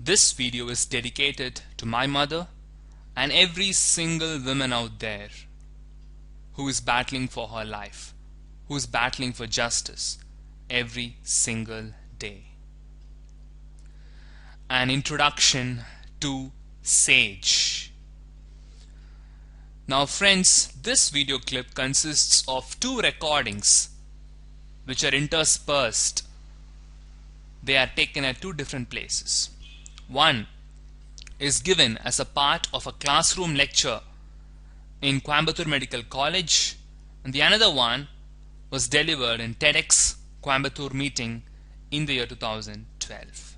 This video is dedicated to my mother and every single woman out there who is battling for her life, who is battling for justice every single day. An introduction to SAGE. Now friends, this video clip consists of two recordings which are interspersed. They are taken at two different places. One is given as a part of a classroom lecture in Coimbatore Medical College, and the another one was delivered in TEDx Coimbatore meeting in the year 2012.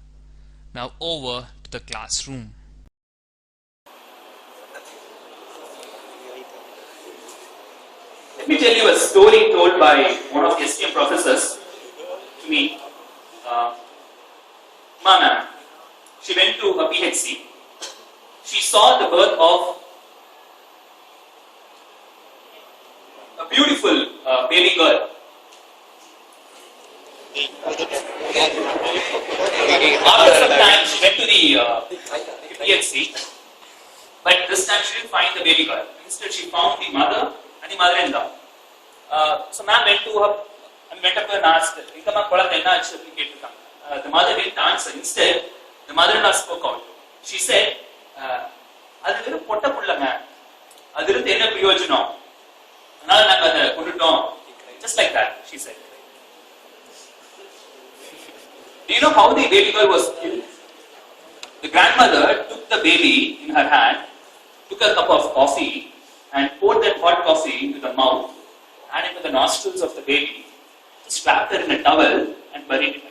Now over to the classroom. Let me tell you a story told by one of the STM professors to me. Ma'am, she went to a PHC. She saw the birth of a beautiful baby girl. After some time, she went to the PHC, but this time she didn't find the baby girl. Instead, she found the mother and the mother-in-law. So ma'am went to her, went up and asked, the mother didn't answer. Instead, the mother-in-law spoke out. She said, just like that, she said. Do you know how the baby girl was killed? The grandmother took the baby in her hand, took a cup of coffee, and poured that hot coffee into the mouth and into the nostrils of the baby, just wrapped her in a towel and buried it like that.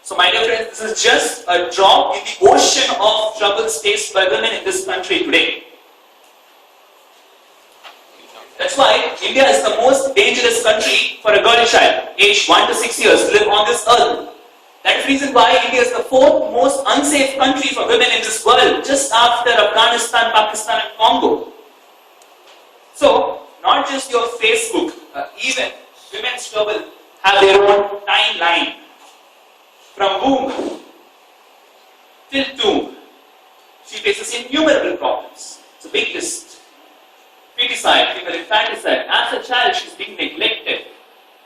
So my dear friends, this is just a drop in the ocean of troubles faced by women in this country today. That's why India is the most dangerous country for a girl child, aged 1 to 6 years, to live on this earth. That is the reason why India is the fourth most unsafe country for women in this world, just after Afghanistan, Pakistan and Congo. So, not just your Facebook, even women's struggle have their own timeline. From womb till tomb, she faces innumerable problems. It's a big list. Feticide, female infanticide. As a child, she's being neglected.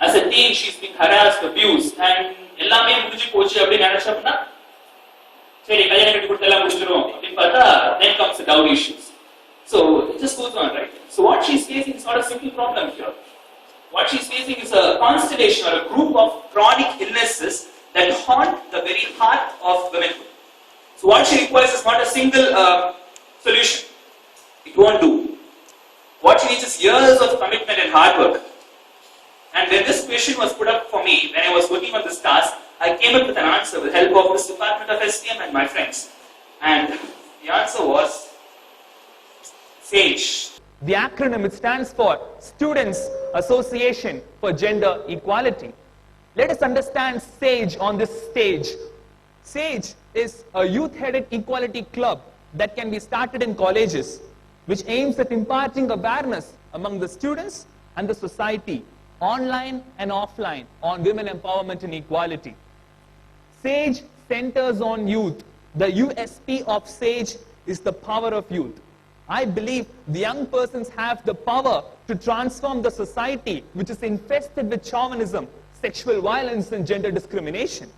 As a teen, she's being harassed, abused, and then comes the dowry issues. So it just goes on, right? So what she's facing is not a simple problem here. What she's facing is a constellation or a group of chronic illnesses that haunt the very heart of womanhood. So what she requires is not a single solution. It won't do. What she needs is years of commitment and hard work. And when this question was put up for me, when I was working on this task, I came up with an answer with the help of this department of STM and my friends. And the answer was SAGE. The acronym, it stands for Students Association for Gender Equality. Let us understand SAGE on this stage. SAGE is a youth-headed equality club that can be started in colleges, which aims at imparting awareness among the students and the society, online and offline, on women empowerment and equality. SAGE centers on youth. The USP of SAGE is the power of youth. I believe the young persons have the power to transform the society which is infested with chauvinism, sexual violence and gender discrimination.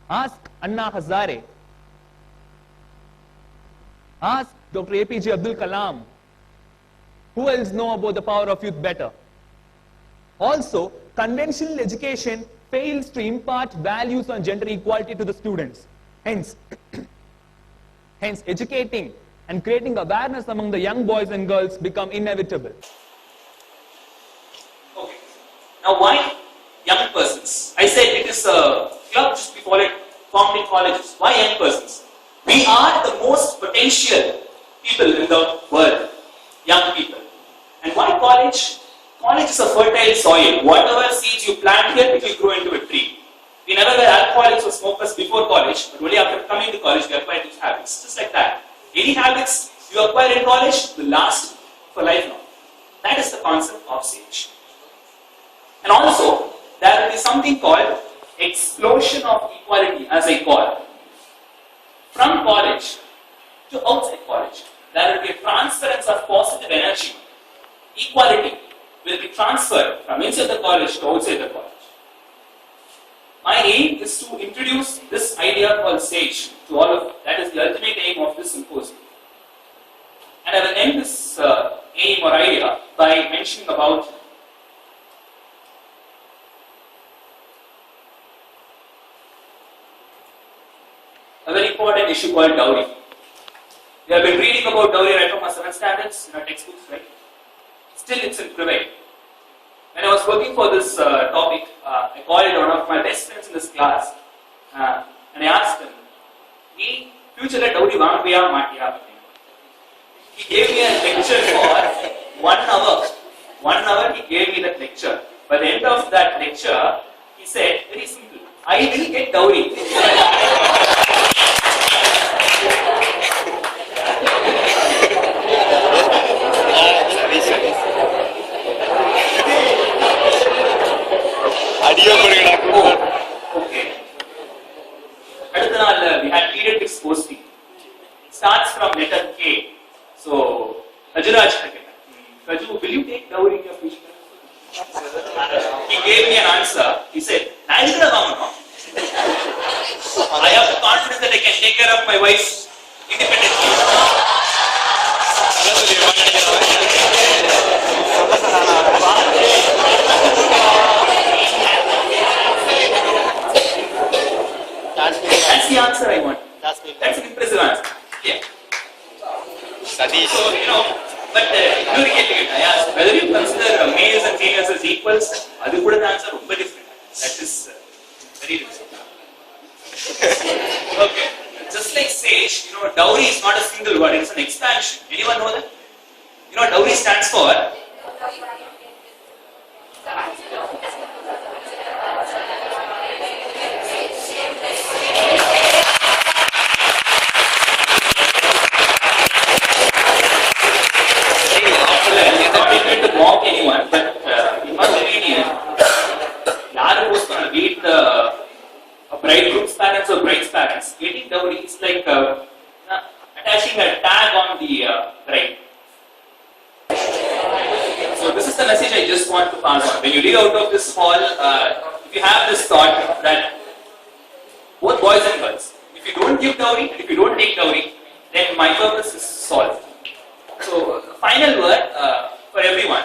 Ask Anna Hazare. Ask Dr. APJ Abdul Kalam. Who else know about the power of youth better? Also, conventional education fails to impart values on gender equality to the students. Hence, educating and creating awareness among the young boys and girls become inevitable. Okay. Now why young persons? I said it is a club just before it formed in colleges. Why young persons? We are the most potential people in the world, young people. And why college? College is a fertile soil. Whatever seeds you plant here, it will grow into a tree. We never were alcoholics or smokers before college, but only after coming to college we acquire these habits. Just like that. Any habits you acquire in college will last for lifelong. That is the concept of SAGE. And also, there will be something called explosion of equality. as I call. From college to outside college, there will be a transference of positive energy. Equality will be transferred from inside the college to outside the college. My aim is to introduce this idea called SAGE to all of you. That is the ultimate aim of this symposium. And I will end this aim or idea by mentioning about a very important issue called dowry. You have been reading about dowry right from our 7th standards in our textbooks, right? Still it's in prevail. When I was working for this topic, I called one of my best friends in this class and I asked him, "Hey, future dowry vaangviya maatiya?" He gave me a lecture for 1 hour. 1 hour he gave me that lecture. By the end of that lecture, he said, very simple, "I will get dowry." Okay. We had pediatrics posting. It starts from letter K. So, Rajuraj, Raju, will you take dowry in your future? He gave me an answer. He said, I have the confidence that I can take care of my wife independently. That's the answer I want. That's an impressive answer. Yeah. Sadish. So, but you I asked whether you consider males and females as equals, that's the answer is very different. That is very different. Okay. Just like SAGE, dowry is not a single word, it's an expansion. Anyone know that? You know what dowry stands for? Mock anyone, but you must read who's going to read the bridegroom's parents or bride's parents. Getting dowry is like attaching a tag on the bride. So this is the message I just want to pass on. When you leave out of this hall, if you have this thought that both boys and girls, if you don't give dowry and if you don't take dowry, then my purpose is solved. So final word for everyone.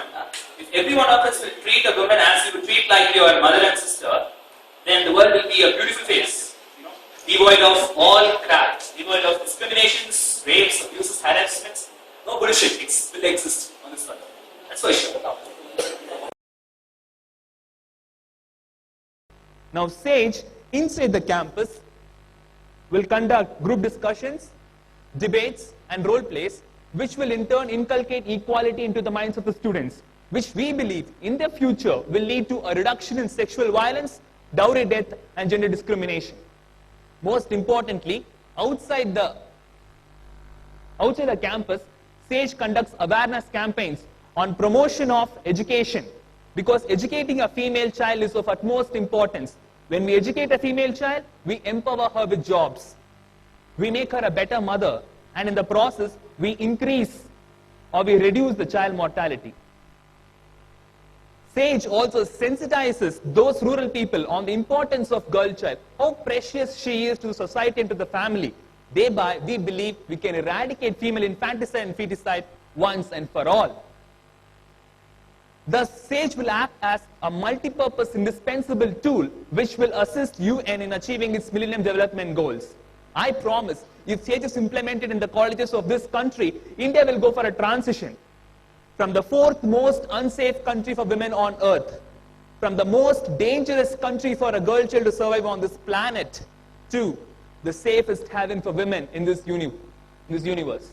If every one of us will treat a woman as you would treat like your mother and sister, then the world will be a beautiful place, devoid of all crap, devoid of discriminations, rapes, abuses, harassments. No bullshit will exist on this world. That's for sure. Now SAGE, inside the campus, will conduct group discussions, debates and role plays, which will in turn inculcate equality into the minds of the students, which we believe in the future will lead to a reduction in sexual violence, dowry death and gender discrimination. Most importantly, outside the campus, SAGE conducts awareness campaigns on promotion of education, because educating a female child is of utmost importance. When we educate a female child, we empower her with jobs. We make her a better mother, and in the process, we increase or we reduce the child mortality. SAGE also sensitizes those rural people on the importance of girl child, how precious she is to the society and to the family. Thereby, we believe we can eradicate female infanticide and feticide once and for all. Thus, SAGE will act as a multi-purpose indispensable tool which will assist UN in achieving its Millennium Development Goals. I promise, if SAGE is implemented in the colleges of this country, India will go for a transition from the 4th most unsafe country for women on earth, from the most dangerous country for a girl child to survive on this planet, to the safest haven for women in this universe.